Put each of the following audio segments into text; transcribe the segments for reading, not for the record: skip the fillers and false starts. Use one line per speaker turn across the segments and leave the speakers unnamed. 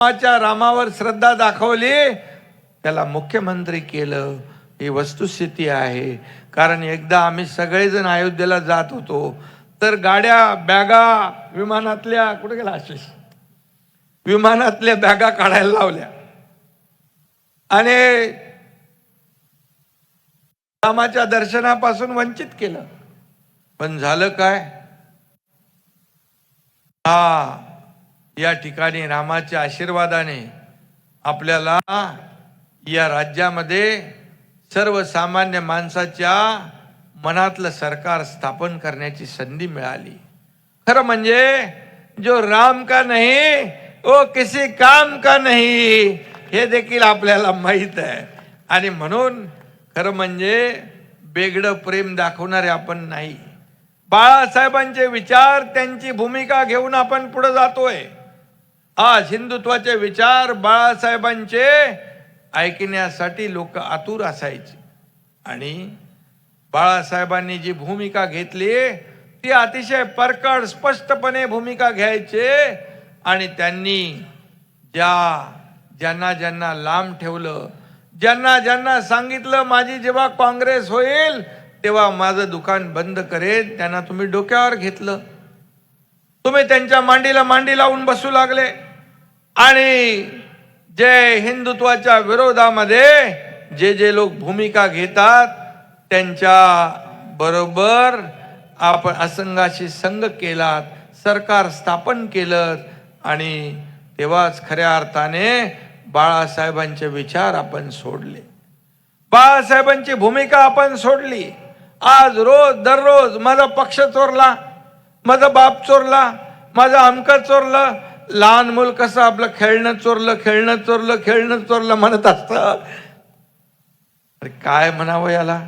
रामावर श्रद्धा दाखवली, त्याला मुख्यमंत्री केलं. ही वस्तुस्थिती आहे. कारण एकदा आम्ही सगळेजण अयोध्येला जात होतो, तर गाड्या बॅगा विमानातल्या कुठे गेला आशिष, विमानातल्या बॅगा काढायला लावल्या आणि रामाच्या दर्शनापासून वंचित केलं. पण झालं काय? या ठिकाणी रामाच्या आशीर्वादाने आपल्याला या राज्यामध्ये सर्वसामान्य माणसाच्या मनातलं सरकार स्थापन करण्याची संधी मिळाली. खरं म्हणजे जो राम का नहीं वो किसी काम का नहीं, हे देखील आपल्याला माहित आहे. आणि म्हणून खरं म्हणजे बेगडं प्रेम दाखवणारे आपण नाही. बाळासाहेबांचे विचार, त्यांची भूमिका घेऊन आपण पुढे जातोय. आज हिंदुत्वाचे विचार बाळासाहेबांचे ऐकण्यासाठी लोक आतुर असायचे. आणि बाळासाहेबांनी जी भूमिका घेतली ती अतिशय परकड स्पष्टपणे भूमिका घ्यायचे. आणि त्यांनी ज्यांना ज्यांना लांब ठेवलं, ज्यांना ज्यांना सांगितलं माझी जेव्हा काँग्रेस होईल तेव्हा माझं दुकान बंद करेन, त्यांना तुम्ही डोक्यावर घेतलं. तुम्ही त्यांच्या मांडीला मांडी लावून बसू लागले. आणि जे हिंदुत्वाच्या विरोधामध्ये जे लोक भूमिका घेतात त्यांच्या बरोबर आपण असंघाशी संघ केलात, सरकार स्थापन केलं. आणि तेव्हाच खऱ्या अर्थाने बाळासाहेबांचे विचार आपण सोडले, बाळासाहेबांची भूमिका आपण सोडली. आज रोज दररोज माझा पक्ष चोरला, माझा बाप चोरला, माझं अमक चोरलं. लहान मूल कसं आपलं खेळणं चोरलं, खेळणं चोरलं, खेळणं चोरलं म्हणत असत. अरे काय म्हणावं याला?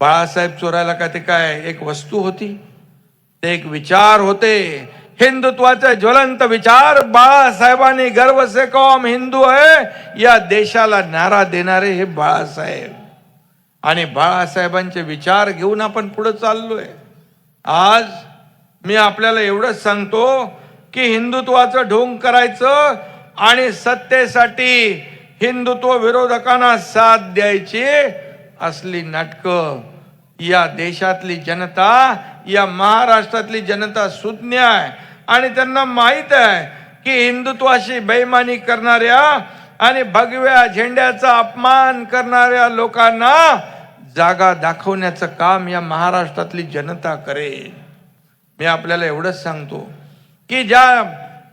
बाळासाहेब चोरायला का ते काय एक वस्तू होती? ते एक विचार होते, हिंदुत्वाचे ज्वलंत विचार. बाळासाहेबांनी गर्व से कौम हिंदू है या देशाला नारा देणारे हे बाळासाहेब. आणि बाळासाहेबांचे विचार घेऊन आपण पुढे चाललोय. आज मी आपल्याला एवढंच सांगतो की हिंदुत्वाचं ढोंग करायचं आणि सत्तेसाठी हिंदुत्व विरोधकांना साथ द्यायची असली नाटकं या देशातली जनता, या महाराष्ट्रातली जनता सुज्ञ आहे. आणि त्यांना माहित आहे की हिंदुत्वाशी बेईमानी करणाऱ्या आणि भगव्या झेंड्याचा अपमान करणाऱ्या लोकांना जागा दाखवण्याचं काम या महाराष्ट्रातली जनता करेल. मी आपल्याला एवढंच सांगतो की ज्या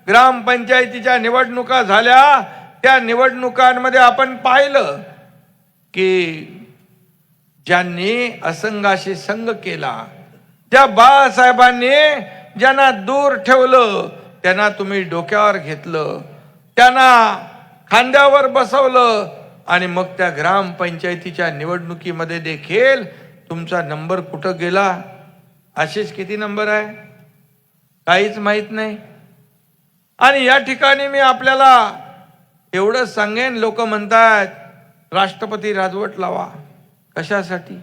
ग्रामपंचायतीच्या निवडणुका झाल्या त्या निवडणुकांमध्ये आपण पाहिलं की ज्यांनी असंघाशी संघ केला, ज्या बाळासाहेबांनी ज्यांना दूर ठेवलं, त्यांना तुम्ही डोक्यावर घेतलं, त्यांना खांद्यावर बसवलं. आणि मग त्या ग्रामपंचायतीच्या निवडणुकीमध्ये देखील तुमचा नंबर कुठं गेला? आशिष किती नंबर आहे काहीच माहित नाही. आणि या ठिकाणी मी आपल्याला एवढंच सांगेन, लोक म्हणतात राष्ट्रपती राजवट लावा. कशासाठी?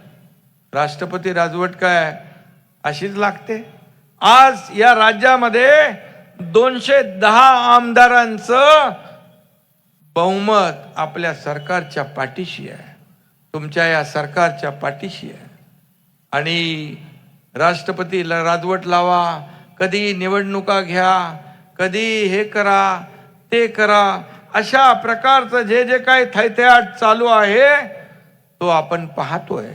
राष्ट्रपती राजवट काय अशीच लागते? आज या राज्यामध्ये 210 आमदारांचं बहुमत आपल्या सरकारच्या पाठीशी आहे, तुमच्या या सरकारच्या पाठीशी आहे. आणि राष्ट्रपतीला राजवट लावा, कधी निवडणुका घ्या, कधी हे करा ते करा, अशा प्रकारचं जे काही थैथयाट चालू आहे तो आपण पाहतोय.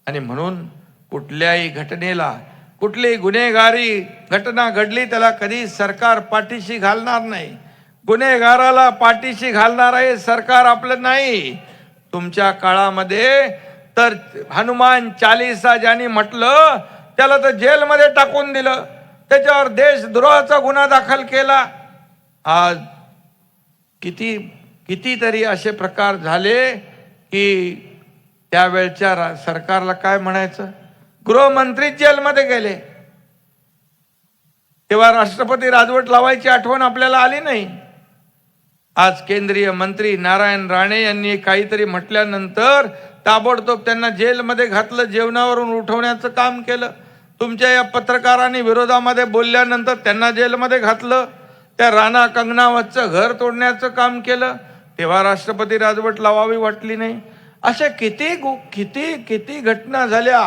आणि म्हणून कुठल्याही घटनेला, कुठली गुन्हेगारी घटना घडली त्याला कधी सरकार पाठीशी घालणार नाही. गुन्हेगाराला पाठीशी घालणार आहे सरकार आपलं नाही. तुमच्या काळामध्ये तर हनुमान चालीसा ज्यांनी म्हटलं त्याला तर जेलमध्ये टाकून दिलं, त्याच्यावर देशद्रोहाचा गुन्हा दाखल केला. आज कितीतरी असे प्रकार झाले की त्यावेळच्या सरकारला काय म्हणायचं, गृहमंत्री जेलमध्ये गेले. तेव्हा राष्ट्रपती राजवट लावायची आठवण आपल्याला आली नाही. आज केंद्रीय मंत्री नारायण राणे यांनी काहीतरी म्हटल्यानंतर ताबडतोब त्यांना जेलमध्ये घातलं, जेवणावरून उठवण्याचं काम केलं. तुमच्या या पत्रकारांनी विरोधामध्ये बोलल्यानंतर त्यांना जेलमध्ये घातलं. त्या राणा कंगनावतचं घर तोडण्याचं काम केलं, तेव्हा राष्ट्रपती राजवट लावावी वाटली नाही. अशा किती किती किती घटना झाल्या.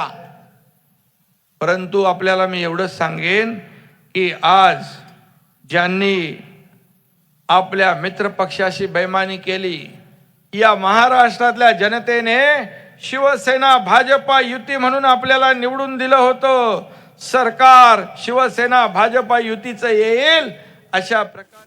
परंतु आपल्याला मी एवढंच सांगेन की आज ज्यांनी आपल्या मित्रपक्षाशी बेईमानी केली, या महाराष्ट्रातल्या जनतेने शिवसेना भाजपा युती म्हणून आपल्याला निवडून दिलं होतं. सरकार शिवसेना भाजपा युतीचं येईल अशा प्रकारे